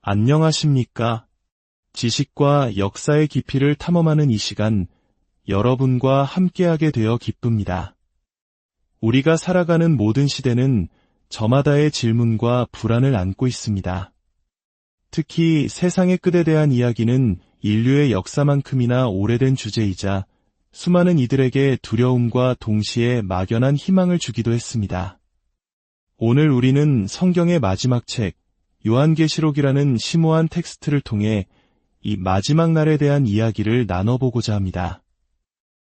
안녕하십니까? 지식과 역사의 깊이를 탐험하는 이 시간, 여러분과 함께하게 되어 기쁩니다. 우리가 살아가는 모든 시대는 저마다의 질문과 불안을 안고 있습니다. 특히 세상의 끝에 대한 이야기는 인류의 역사만큼이나 오래된 주제이자 수많은 이들에게 두려움과 동시에 막연한 희망을 주기도 했습니다. 오늘 우리는 성경의 마지막 책, 요한계시록이라는 심오한 텍스트를 통해 이 마지막 날에 대한 이야기를 나눠보고자 합니다.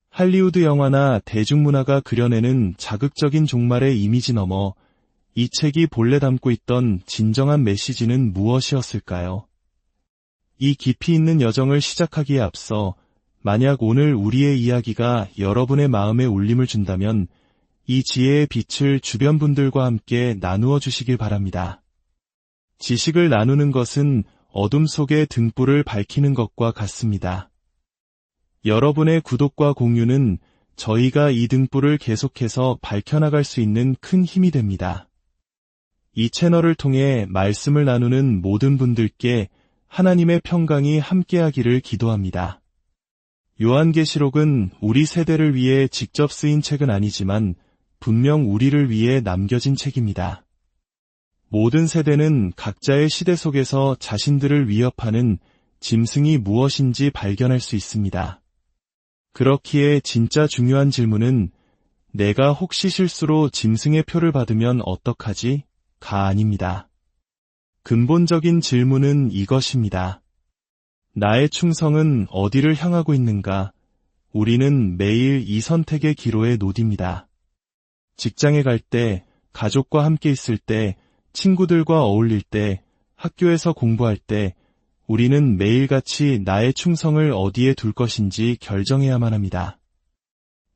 할리우드 영화나 대중문화가 그려내는 자극적인 종말의 이미지 너머 이 책이 본래 담고 있던 진정한 메시지는 무엇이었을까요? 이 깊이 있는 여정을 시작하기에 앞서 만약 오늘 우리의 이야기가 여러분의 마음에 울림을 준다면 이 지혜의 빛을 주변 분들과 함께 나누어 주시길 바랍니다. 지식을 나누는 것은 어둠 속의 등불을 밝히는 것과 같습니다. 여러분의 구독과 공유는 저희가 이 등불을 계속해서 밝혀나갈 수 있는 큰 힘이 됩니다. 이 채널을 통해 말씀을 나누는 모든 분들께 하나님의 평강이 함께하기를 기도합니다. 요한계시록은 우리 세대를 위해 직접 쓰인 책은 아니지만 분명 우리를 위해 남겨진 책입니다. 모든 세대는 각자의 시대 속에서 자신들을 위협하는 짐승이 무엇인지 발견할 수 있습니다. 그렇기에 진짜 중요한 질문은 내가 혹시 실수로 짐승의 표를 받으면 어떡하지? 가 아닙니다. 근본적인 질문은 이것입니다. 나의 충성은 어디를 향하고 있는가? 우리는 매일 이 선택의 기로에 놓입니다. 직장에 갈 때, 가족과 함께 있을 때, 친구들과 어울릴 때, 학교에서 공부할 때, 우리는 매일같이 나의 충성을 어디에 둘 것인지 결정해야만 합니다.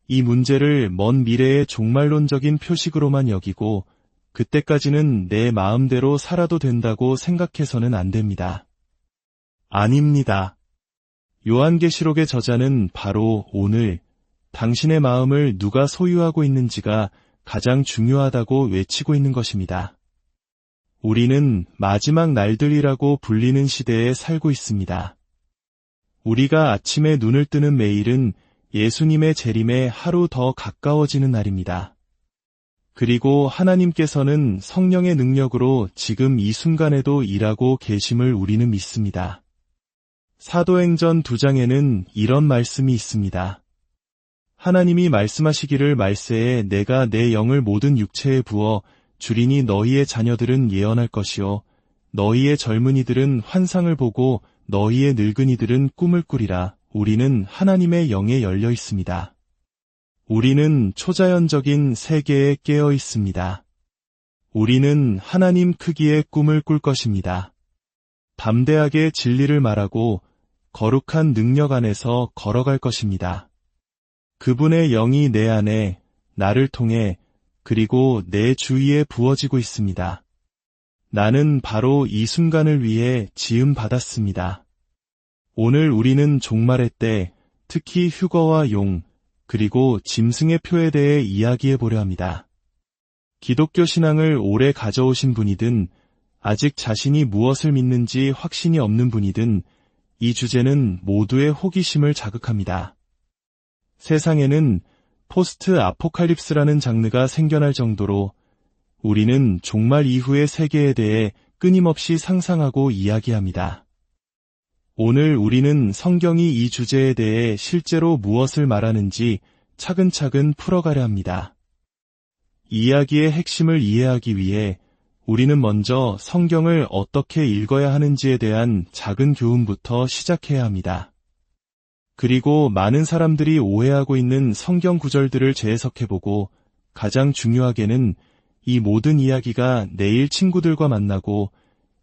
이 문제를 먼 미래의 종말론적인 표식으로만 여기고 그때까지는 내 마음대로 살아도 된다고 생각해서는 안 됩니다. 아닙니다. 요한계시록의 저자는 바로 오늘 당신의 마음을 누가 소유하고 있는지가 가장 중요하다고 외치고 있는 것입니다. 우리는 마지막 날들이라고 불리는 시대에 살고 있습니다. 우리가 아침에 눈을 뜨는 매일은 예수님의 재림에 하루 더 가까워지는 날입니다. 그리고 하나님께서는 성령의 능력으로 지금 이 순간에도 일하고 계심을 우리는 믿습니다. 사도행전 2장에는 이런 말씀이 있습니다. 하나님이 말씀하시기를 말세에 내가 내 영을 모든 육체에 부어 주리니 너희의 자녀들은 예언할 것이요 너희의 젊은이들은 환상을 보고 너희의 늙은이들은 꿈을 꾸리라. 우리는 하나님의 영에 열려 있습니다. 우리는 초자연적인 세계에 깨어 있습니다. 우리는 하나님 크기의 꿈을 꿀 것입니다. 담대하게 진리를 말하고 거룩한 능력 안에서 걸어갈 것입니다. 그분의 영이 내 안에 나를 통해 그리고 내 주위에 부어지고 있습니다. 나는 바로 이 순간을 위해 지음받았습니다. 오늘 우리는 종말의 때, 특히 휴거와 용, 그리고 짐승의 표에 대해 이야기해 보려 합니다. 기독교 신앙을 오래 가져오신 분이든 아직 자신이 무엇을 믿는지 확신이 없는 분이든 이 주제는 모두의 호기심을 자극합니다. 세상에는 포스트 아포칼립스라는 장르가 생겨날 정도로 우리는 종말 이후의 세계에 대해 끊임없이 상상하고 이야기합니다. 오늘 우리는 성경이 이 주제에 대해 실제로 무엇을 말하는지 차근차근 풀어가려 합니다. 이야기의 핵심을 이해하기 위해 우리는 먼저 성경을 어떻게 읽어야 하는지에 대한 작은 교훈부터 시작해야 합니다. 그리고 많은 사람들이 오해하고 있는 성경 구절들을 재해석해보고 가장 중요하게는 이 모든 이야기가 내일 친구들과 만나고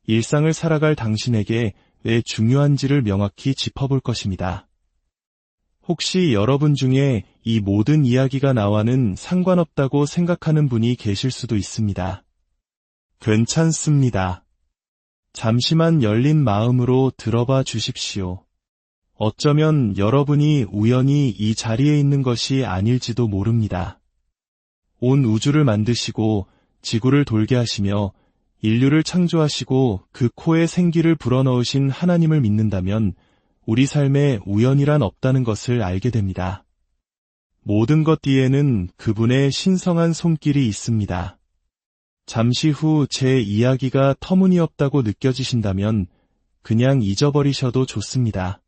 일상을 살아갈 당신에게 왜 중요한지를 명확히 짚어볼 것입니다. 혹시 여러분 중에 이 모든 이야기가 나와는 상관없다고 생각하는 분이 계실 수도 있습니다. 괜찮습니다. 잠시만 열린 마음으로 들어봐 주십시오. 어쩌면 여러분이 우연히 이 자리에 있는 것이 아닐지도 모릅니다. 온 우주를 만드시고 지구를 돌게 하시며 인류를 창조하시고 그 코에 생기를 불어넣으신 하나님을 믿는다면 우리 삶에 우연이란 없다는 것을 알게 됩니다. 모든 것 뒤에는 그분의 신성한 손길이 있습니다. 잠시 후 제 이야기가 터무니없다고 느껴지신다면 그냥 잊어버리셔도 좋습니다.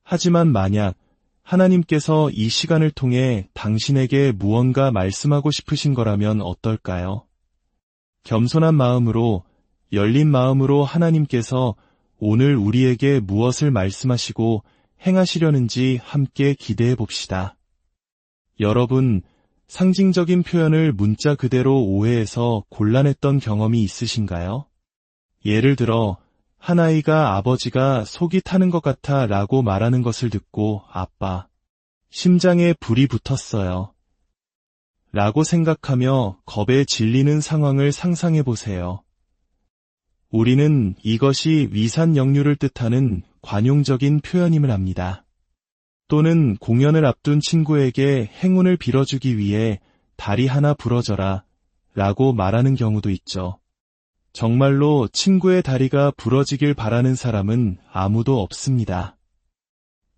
하지만 만약 하나님께서 이 시간을 통해 당신에게 무언가 말씀하고 싶으신 거라면 어떨까요? 겸손한 마음으로, 열린 마음으로 하나님께서 오늘 우리에게 무엇을 말씀하시고 행하시려는지 함께 기대해 봅시다. 여러분, 상징적인 표현을 문자 그대로 오해해서 곤란했던 경험이 있으신가요? 예를 들어, 한 아이가 아버지가 속이 타는 것 같아 라고 말하는 것을 듣고 아빠, 심장에 불이 붙었어요. 라고 생각하며 겁에 질리는 상황을 상상해 보세요. 우리는 이것이 위산 역류를 뜻하는 관용적인 표현임을 압니다. 또는 공연을 앞둔 친구에게 행운을 빌어주기 위해 다리 하나 부러져라 라고 말하는 경우도 있죠. 정말로 친구의 다리가 부러지길 바라는 사람은 아무도 없습니다.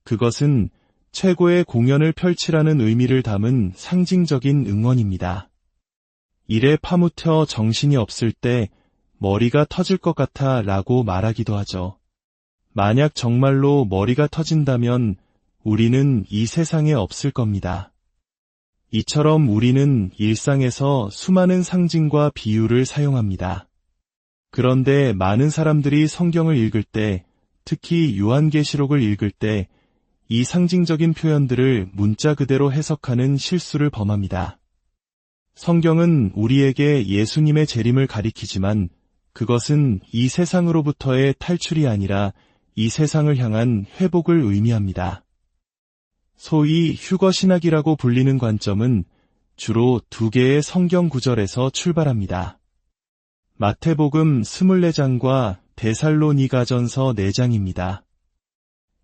그것은 최고의 공연을 펼치라는 의미를 담은 상징적인 응원입니다. 일에 파묻혀 정신이 없을 때 머리가 터질 것 같아 라고 말하기도 하죠. 만약 정말로 머리가 터진다면 우리는 이 세상에 없을 겁니다. 이처럼 우리는 일상에서 수많은 상징과 비유를 사용합니다. 그런데 많은 사람들이 성경을 읽을 때, 특히 요한계시록을 읽을 때 이 상징적인 표현들을 문자 그대로 해석하는 실수를 범합니다. 성경은 우리에게 예수님의 재림을 가리키지만 그것은 이 세상으로부터의 탈출이 아니라 이 세상을 향한 회복을 의미합니다. 소위 휴거 신학이라고 불리는 관점은 주로 두 개의 성경 구절에서 출발합니다. 마태복음 24장과 데살로니가전서 4장입니다.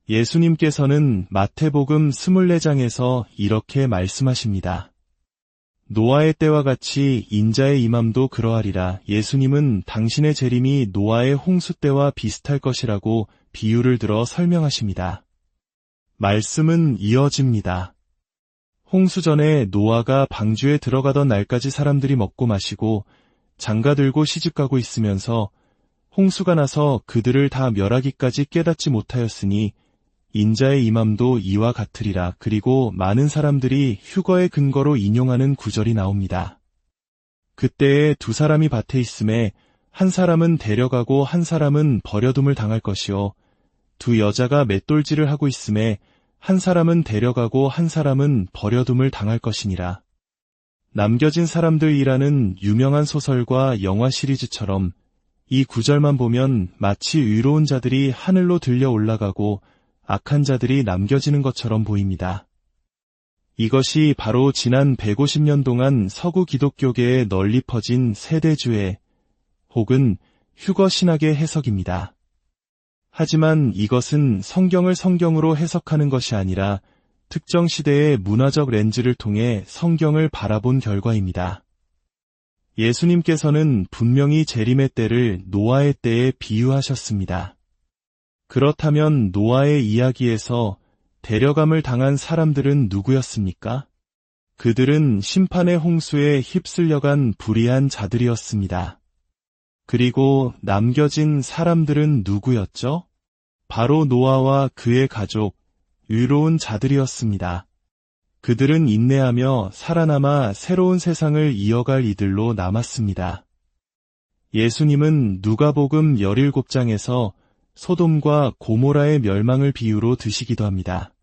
예수님께서는 마태복음 24장에서 이렇게 말씀하십니다. 노아의 때와 같이 인자의 임함도 그러하리라. 예수님은 당신의 재림이 노아의 홍수 때와 비슷할 것이라고 비유를 들어 설명하십니다. 말씀은 이어집니다. 홍수 전에 노아가 방주에 들어가던 날까지 사람들이 먹고 마시고 장가 들고 시집가고 있으면서 홍수가 나서 그들을 다 멸하기까지 깨닫지 못하였으니 인자의 임함도 이와 같으리라. 그리고 많은 사람들이 휴거의 근거로 인용하는 구절이 나옵니다. 그때에 두 사람이 밭에 있음에 한 사람은 데려가고 한 사람은 버려둠을 당할 것이요 두 여자가 맷돌질을 하고 있음에 한 사람은 데려가고 한 사람은 버려둠을 당할 것이니라. 남겨진 사람들이라는 유명한 소설과 영화 시리즈처럼 이 구절만 보면 마치 의로운 자들이 하늘로 들려 올라가고 악한 자들이 남겨지는 것처럼 보입니다. 이것이 바로 지난 150년 동안 서구 기독교계에 널리 퍼진 세대주의 혹은 휴거 신학의 해석입니다. 하지만 이것은 성경을 성경으로 해석하는 것이 아니라 특정 시대의 문화적 렌즈를 통해 성경을 바라본 결과입니다. 예수님께서는 분명히 재림의 때를 노아의 때에 비유하셨습니다. 그렇다면 노아의 이야기에서 데려감을 당한 사람들은 누구였습니까? 그들은 심판의 홍수에 휩쓸려간 불의한 자들이었습니다. 그리고 남겨진 사람들은 누구였죠? 바로 노아와 그의 가족, 의로운 자들이었습니다. 그들은 인내하며 살아남아 새로운 세상을 이어갈 이들로 남았습니다. 예수님은 누가복음 17장에서 소돔과 고모라의 멸망을 비유로 드시기도 합니다.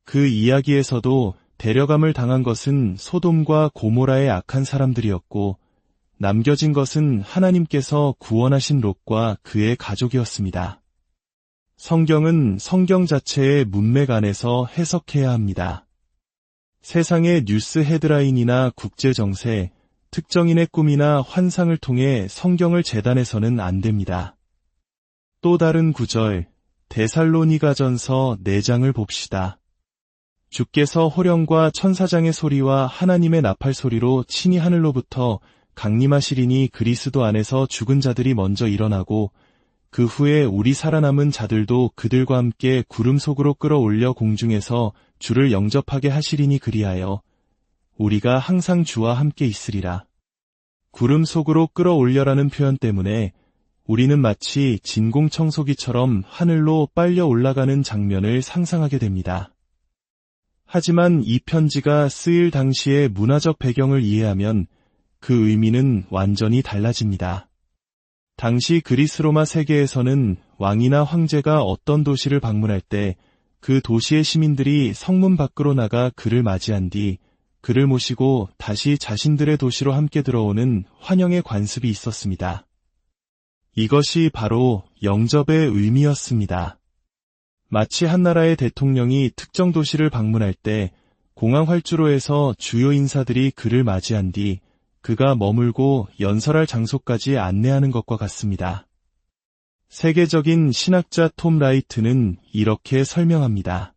그 이야기에서도 데려감을 당한 것은 소돔과 고모라의 악한 사람들이었고 남겨진 것은 하나님께서 구원하신 롯과 그의 가족이었습니다. 성경은 성경 자체의 문맥 안에서 해석해야 합니다. 세상의 뉴스 헤드라인이나 국제정세, 특정인의 꿈이나 환상을 통해 성경을 재단해서는 안 됩니다. 또 다른 구절, 데살로니가전서 4장을 봅시다. 주께서 호령과 천사장의 소리와 하나님의 나팔 소리로 친히 하늘로부터 강림하시리니 그리스도 안에서 죽은 자들이 먼저 일어나고 그 후에 우리 살아남은 자들도 그들과 함께 구름 속으로 끌어올려 공중에서 주를 영접하게 하시리니 그리하여 우리가 항상 주와 함께 있으리라. 구름 속으로 끌어올려라는 표현 때문에 우리는 마치 진공청소기처럼 하늘로 빨려 올라가는 장면을 상상하게 됩니다. 하지만 이 편지가 쓰일 당시의 문화적 배경을 이해하면 그 의미는 완전히 달라집니다. 당시 그리스 로마 세계에서는 왕이나 황제가 어떤 도시를 방문할 때 그 도시의 시민들이 성문 밖으로 나가 그를 맞이한 뒤 그를 모시고 다시 자신들의 도시로 함께 들어오는 환영의 관습이 있었습니다. 이것이 바로 영접의 의미였습니다. 마치 한 나라의 대통령이 특정 도시를 방문할 때 공항 활주로에서 주요 인사들이 그를 맞이한 뒤 그가 머물고 연설할 장소까지 안내하는 것과 같습니다. 세계적인 신학자 톰 라이트는 이렇게 설명합니다.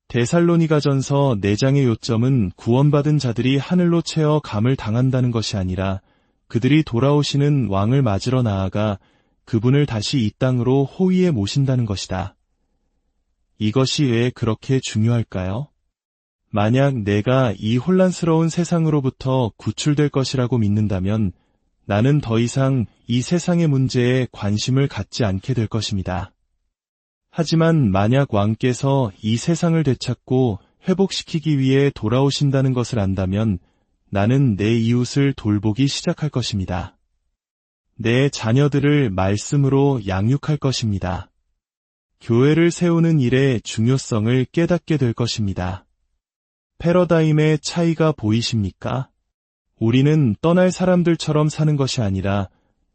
데살로니가전서 4장의 요점은 구원받은 자들이 하늘로 채어 감을 당한다는 것이 아니라 그들이 돌아오시는 왕을 맞으러 나아가 그분을 다시 이 땅으로 호위에 모신다는 것이다. 이것이 왜 그렇게 중요할까요? 만약 내가 이 혼란스러운 세상으로부터 구출될 것이라고 믿는다면 나는 더 이상 이 세상의 문제에 관심을 갖지 않게 될 것입니다. 하지만 만약 왕께서 이 세상을 되찾고 회복시키기 위해 돌아오신다는 것을 안다면 나는 내 이웃을 돌보기 시작할 것입니다. 내 자녀들을 말씀으로 양육할 것입니다. 교회를 세우는 일의 중요성을 깨닫게 될 것입니다. 패러다임의 차이가 보이십니까? 우리는 떠날 사람들처럼 사는 것이 아니라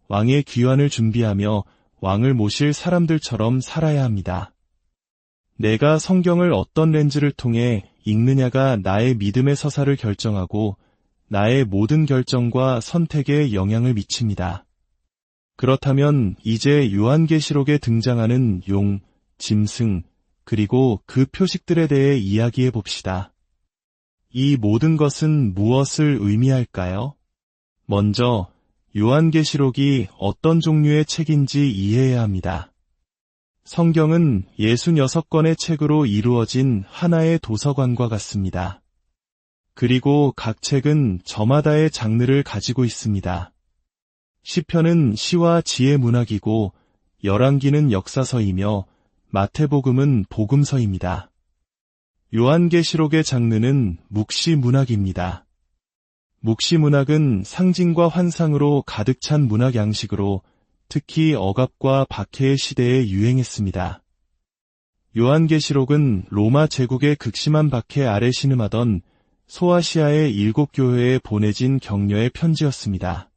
왕의 귀환을 준비하며 왕을 모실 사람들처럼 살아야 합니다. 내가 성경을 어떤 렌즈를 통해 읽느냐가 나의 믿음의 서사를 결정하고 나의 모든 결정과 선택에 영향을 미칩니다. 그렇다면 이제 요한계시록에 등장하는 용, 짐승, 그리고 그 표식들에 대해 이야기해 봅시다. 이 모든 것은 무엇을 의미할까요? 먼저 요한계시록이 어떤 종류의 책인지 이해해야 합니다. 성경은 66권의 책으로 이루어진 하나의 도서관과 같습니다. 그리고 각 책은 저마다의 장르를 가지고 있습니다. 시편은 시와 지혜 문학이고 열왕기는 역사서이며 마태복음은 복음서입니다. 요한계시록의 장르는 묵시문학입니다. 묵시문학은 상징과 환상으로 가득 찬 문학 양식으로 특히 억압과 박해의 시대에 유행했습니다. 요한계시록은 로마 제국의 극심한 박해 아래 신음하던 소아시아의 7교회에 보내진 격려의 편지였습니다.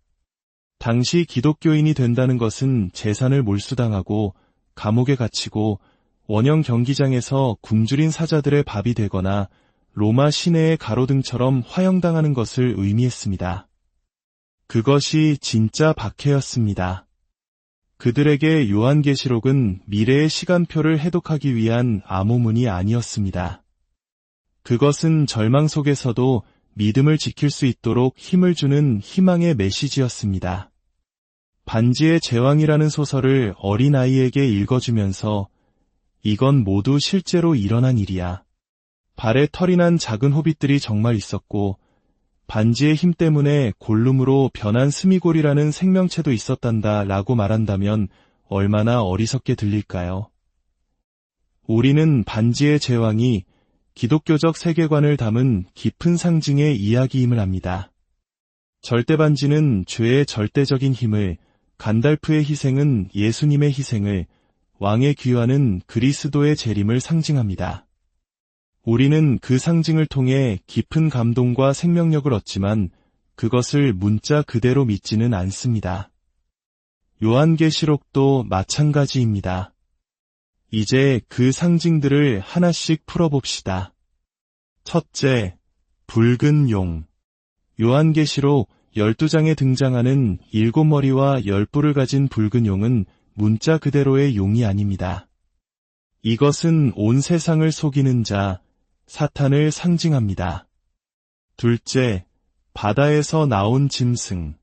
당시 기독교인이 된다는 것은 재산을 몰수당하고 감옥에 갇히고 원형 경기장에서 굶주린 사자들의 밥이 되거나 로마 시내의 가로등처럼 화형당하는 것을 의미했습니다. 그것이 진짜 박해였습니다. 그들에게 요한계시록은 미래의 시간표를 해독하기 위한 암호문이 아니었습니다. 그것은 절망 속에서도 믿음을 지킬 수 있도록 힘을 주는 희망의 메시지였습니다. 반지의 제왕이라는 소설을 어린아이에게 읽어주면서 이건 모두 실제로 일어난 일이야. 발에 털이 난 작은 호빗들이 정말 있었고 반지의 힘 때문에 골룸으로 변한 스미골이라는 생명체도 있었단다 라고 말한다면 얼마나 어리석게 들릴까요? 우리는 반지의 제왕이 기독교적 세계관을 담은 깊은 상징의 이야기임을 압니다. 절대반지는 죄의 절대적인 힘을, 간달프의 희생은 예수님의 희생을, 왕의 귀환은 그리스도의 재림을 상징합니다. 우리는 그 상징을 통해 깊은 감동과 생명력을 얻지만 그것을 문자 그대로 믿지는 않습니다. 요한계시록도 마찬가지입니다. 이제 그 상징들을 하나씩 풀어봅시다. 첫째, 붉은 용. 요한계시록 12장에 등장하는 7머리와 10뿔을 가진 붉은 용은 문자 그대로의 용이 아닙니다. 이것은 온 세상을 속이는 자, 사탄을 상징합니다. 둘째, 바다에서 나온 짐승.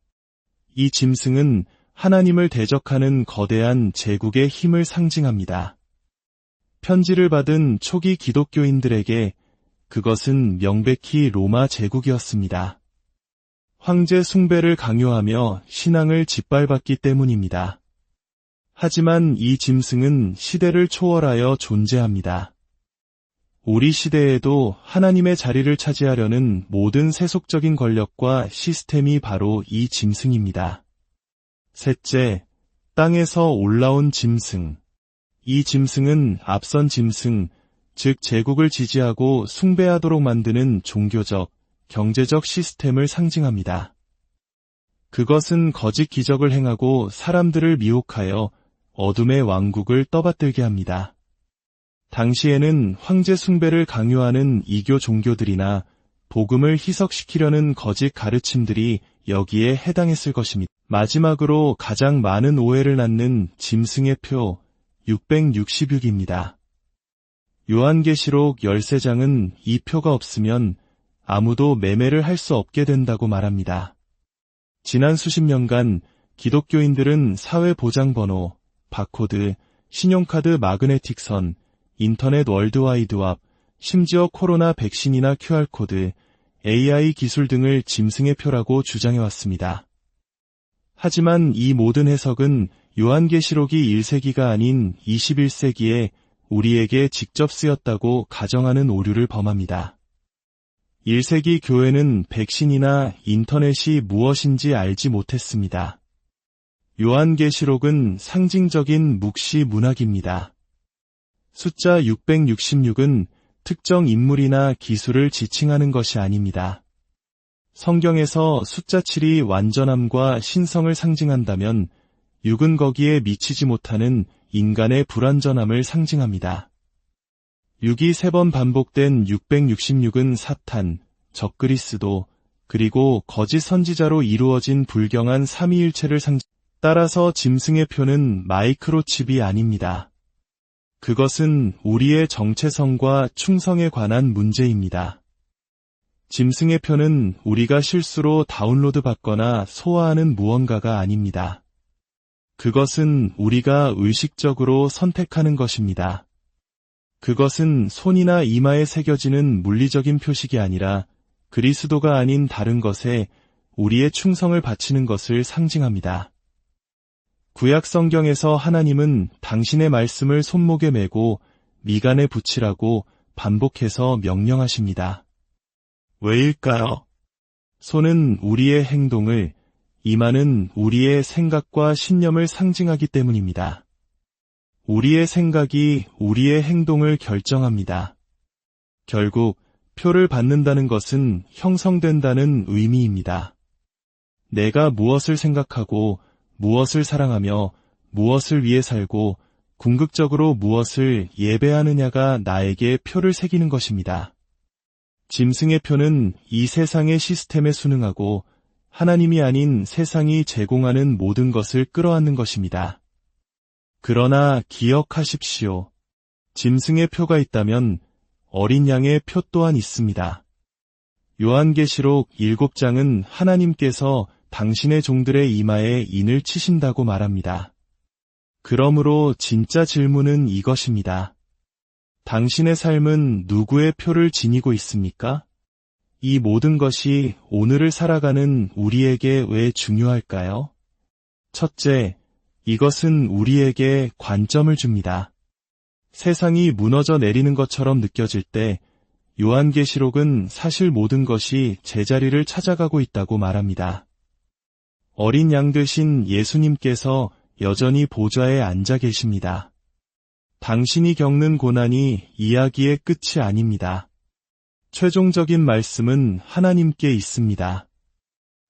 이 짐승은 하나님을 대적하는 거대한 제국의 힘을 상징합니다. 편지를 받은 초기 기독교인들에게 그것은 명백히 로마 제국이었습니다. 황제 숭배를 강요하며 신앙을 짓밟았기 때문입니다. 하지만 이 짐승은 시대를 초월하여 존재합니다. 우리 시대에도 하나님의 자리를 차지하려는 모든 세속적인 권력과 시스템이 바로 이 짐승입니다. 셋째, 땅에서 올라온 짐승. 이 짐승은 앞선 짐승, 즉 제국을 지지하고 숭배하도록 만드는 종교적, 경제적 시스템을 상징합니다. 그것은 거짓 기적을 행하고 사람들을 미혹하여 어둠의 왕국을 떠받들게 합니다. 당시에는 황제 숭배를 강요하는 이교 종교들이나 복음을 희석시키려는 거짓 가르침들이 여기에 해당했을 것입니다. 마지막으로 가장 많은 오해를 낳는 짐승의 표 666입니다. 요한계시록 13장은 이 표가 없으면 아무도 매매를 할 수 없게 된다고 말합니다. 지난 수십 년간 기독교인들은 사회보장번호, 바코드, 신용카드 마그네틱 선, 인터넷 월드와이드왑, 심지어 코로나 백신이나 QR코드, AI 기술 등을 짐승의 표라고 주장해왔습니다. 하지만 이 모든 해석은 요한계시록이 1세기가 아닌 21세기에 우리에게 직접 쓰였다고 가정하는 오류를 범합니다. 1세기 교회는 백신이나 인터넷이 무엇인지 알지 못했습니다. 요한계시록은 상징적인 묵시 문학입니다. 숫자 666은 특정 인물이나 기술을 지칭하는 것이 아닙니다. 성경에서 숫자 7이 완전함과 신성을 상징한다면 6은 거기에 미치지 못하는 인간의 불완전함을 상징합니다. 6이 3번 반복된 666은 사탄, 적그리스도, 그리고 거짓 선지자로 이루어진 불경한 삼위일체를 따라서 짐승의 표는 마이크로칩이 아닙니다. 그것은 우리의 정체성과 충성에 관한 문제입니다. 짐승의 표는 우리가 실수로 다운로드 받거나 소화하는 무언가가 아닙니다. 그것은 우리가 의식적으로 선택하는 것입니다. 그것은 손이나 이마에 새겨지는 물리적인 표식이 아니라 그리스도가 아닌 다른 것에 우리의 충성을 바치는 것을 상징합니다. 구약 성경에서 하나님은 당신의 말씀을 손목에 메고 미간에 붙이라고 반복해서 명령하십니다. 왜일까요? 손은 우리의 행동을, 이마는 우리의 생각과 신념을 상징하기 때문입니다. 우리의 생각이 우리의 행동을 결정합니다. 결국 표를 받는다는 것은 형성된다는 의미입니다. 내가 무엇을 생각하고 무엇을 사랑하며 무엇을 위해 살고 궁극적으로 무엇을 예배하느냐가 나에게 표를 새기는 것입니다. 짐승의 표는 이 세상의 시스템에 순응하고 하나님이 아닌 세상이 제공하는 모든 것을 끌어안는 것입니다. 그러나 기억하십시오. 짐승의 표가 있다면 어린 양의 표 또한 있습니다. 요한계시록 7장은 하나님께서 당신의 종들의 이마에 인을 치신다고 말합니다. 그러므로 진짜 질문은 이것입니다. 당신의 삶은 누구의 표를 지니고 있습니까? 이 모든 것이 오늘을 살아가는 우리에게 왜 중요할까요? 첫째, 이것은 우리에게 관점을 줍니다. 세상이 무너져 내리는 것처럼 느껴질 때 요한계시록은 사실 모든 것이 제자리를 찾아가고 있다고 말합니다. 어린 양 되신 예수님께서 여전히 보좌에 앉아 계십니다. 당신이 겪는 고난이 이야기의 끝이 아닙니다. 최종적인 말씀은 하나님께 있습니다.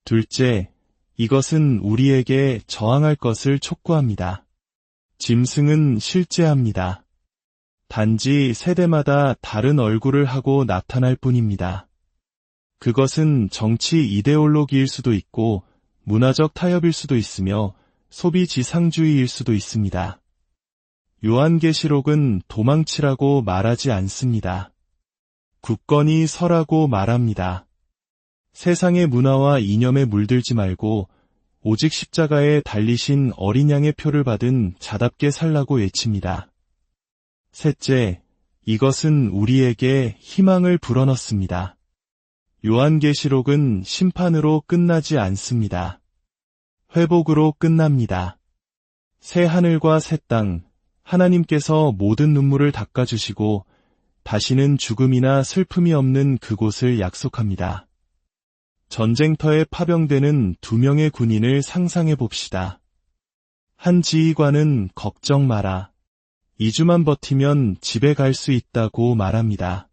둘째, 이것은 우리에게 저항할 것을 촉구합니다. 짐승은 실제합니다. 단지 세대마다 다른 얼굴을 하고 나타날 뿐입니다. 그것은 정치 이데올로기일 수도 있고 문화적 타협일 수도 있으며 소비 지상주의일 수도 있습니다. 요한계시록은 도망치라고 말하지 않습니다. 굳건히 서라고 말합니다. 세상의 문화와 이념에 물들지 말고 오직 십자가에 달리신 어린 양의 표를 받은 자답게 살라고 외칩니다. 셋째, 이것은 우리에게 희망을 불어넣습니다. 요한계시록은 심판으로 끝나지 않습니다. 회복으로 끝납니다. 새 하늘과 새 땅, 하나님께서 모든 눈물을 닦아주시고 다시는 죽음이나 슬픔이 없는 그곳을 약속합니다. 전쟁터에 파병되는 2명의 군인을 상상해 봅시다. 한 지휘관은 걱정 마라. 2주만 버티면 집에 갈 수 있다고 말합니다.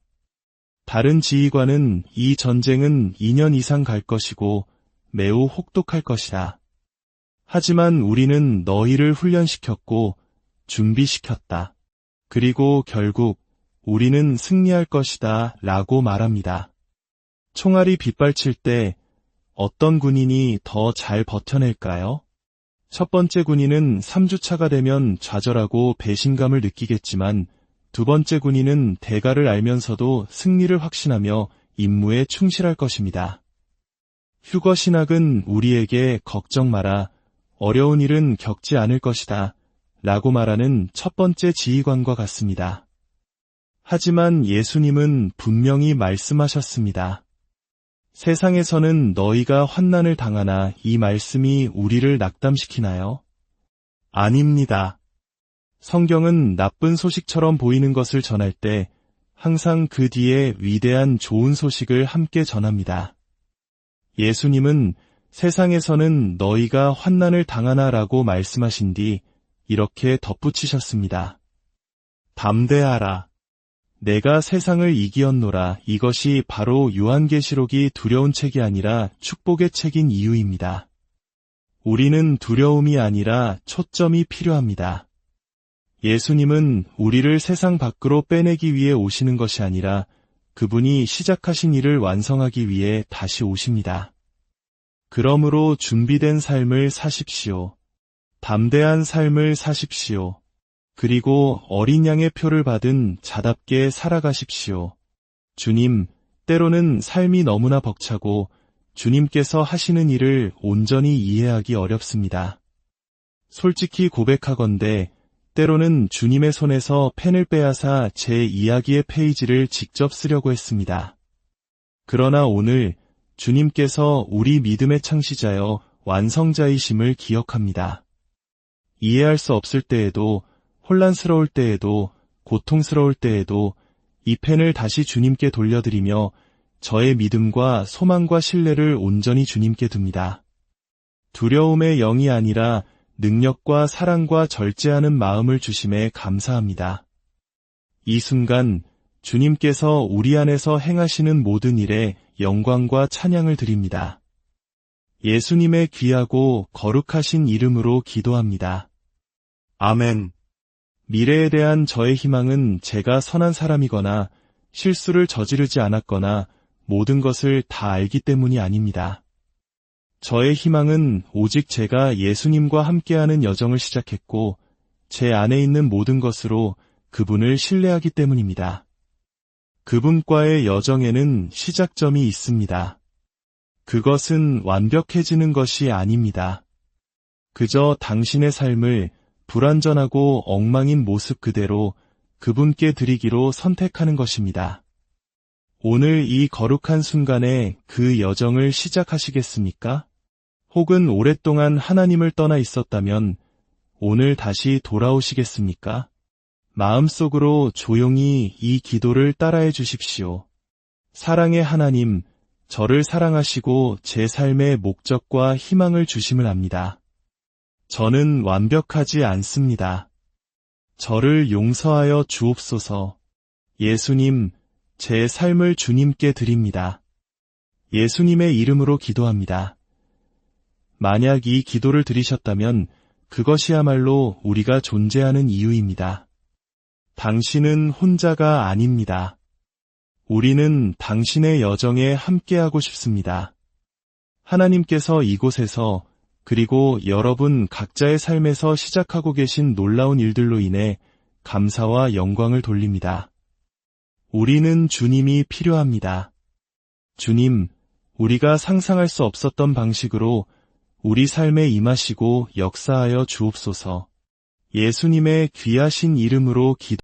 다른 지휘관은 이 전쟁은 2년 이상 갈 것이고 매우 혹독할 것이다. 하지만 우리는 너희를 훈련시켰고 준비시켰다. 그리고 결국 우리는 승리할 것이다 라고 말합니다. 총알이 빗발칠 때 어떤 군인이 더 잘 버텨낼까요? 첫 번째 군인은 3주차가 되면 좌절하고 배신감을 느끼겠지만 두 번째 군인은 대가를 알면서도 승리를 확신하며 임무에 충실할 것입니다. 휴거 신학은 우리에게 걱정 마라, 어려운 일은 겪지 않을 것이다 라고 말하는 첫 번째 지휘관과 같습니다. 하지만 예수님은 분명히 말씀하셨습니다. 세상에서는 너희가 환난을 당하나 이 말씀이 우리를 낙담시키나요? 아닙니다. 성경은 나쁜 소식처럼 보이는 것을 전할 때 항상 그 뒤에 위대한 좋은 소식을 함께 전합니다. 예수님은 세상에서는 너희가 환난을 당하나 라고 말씀하신 뒤 이렇게 덧붙이셨습니다. 담대하라. 내가 세상을 이기었노라. 이것이 바로 요한계시록이 두려운 책이 아니라 축복의 책인 이유입니다. 우리는 두려움이 아니라 초점이 필요합니다. 예수님은 우리를 세상 밖으로 빼내기 위해 오시는 것이 아니라 그분이 시작하신 일을 완성하기 위해 다시 오십니다. 그러므로 준비된 삶을 사십시오. 담대한 삶을 사십시오. 그리고 어린 양의 표를 받은 자답게 살아가십시오. 주님, 때로는 삶이 너무나 벅차고 주님께서 하시는 일을 온전히 이해하기 어렵습니다. 솔직히 고백하건대 때로는 주님의 손에서 펜을 빼앗아 제 이야기의 페이지를 직접 쓰려고 했습니다. 그러나 오늘 주님께서 우리 믿음의 창시자여 완성자이심을 기억합니다. 이해할 수 없을 때에도 혼란스러울 때에도 고통스러울 때에도 이 펜을 다시 주님께 돌려드리며 저의 믿음과 소망과 신뢰를 온전히 주님께 둡니다. 두려움의 영이 아니라 능력과 사랑과 절제하는 마음을 주심에 감사합니다. 이 순간 주님께서 우리 안에서 행하시는 모든 일에 영광과 찬양을 드립니다. 예수님의 귀하고 거룩하신 이름으로 기도합니다. 아멘. 미래에 대한 저의 희망은 제가 선한 사람이거나 실수를 저지르지 않았거나 모든 것을 다 알기 때문이 아닙니다. 저의 희망은 오직 제가 예수님과 함께하는 여정을 시작했고 제 안에 있는 모든 것으로 그분을 신뢰하기 때문입니다. 그분과의 여정에는 시작점이 있습니다. 그것은 완벽해지는 것이 아닙니다. 그저 당신의 삶을 불완전하고 엉망인 모습 그대로 그분께 드리기로 선택하는 것입니다. 오늘 이 거룩한 순간에 그 여정을 시작하시겠습니까? 혹은 오랫동안 하나님을 떠나 있었다면 오늘 다시 돌아오시겠습니까? 마음속으로 조용히 이 기도를 따라해 주십시오. 사랑의 하나님, 저를 사랑하시고 제 삶의 목적과 희망을 주심을 압니다. 저는 완벽하지 않습니다. 저를 용서하여 주옵소서. 예수님, 제 삶을 주님께 드립니다. 예수님의 이름으로 기도합니다. 만약 이 기도를 드리셨다면 그것이야말로 우리가 존재하는 이유입니다. 당신은 혼자가 아닙니다. 우리는 당신의 여정에 함께하고 싶습니다. 하나님께서 이곳에서 그리고 여러분 각자의 삶에서 시작하고 계신 놀라운 일들로 인해 감사와 영광을 돌립니다. 우리는 주님이 필요합니다. 주님, 우리가 상상할 수 없었던 방식으로 우리 삶에 임하시고 역사하여 주옵소서. 예수님의 귀하신 이름으로 기도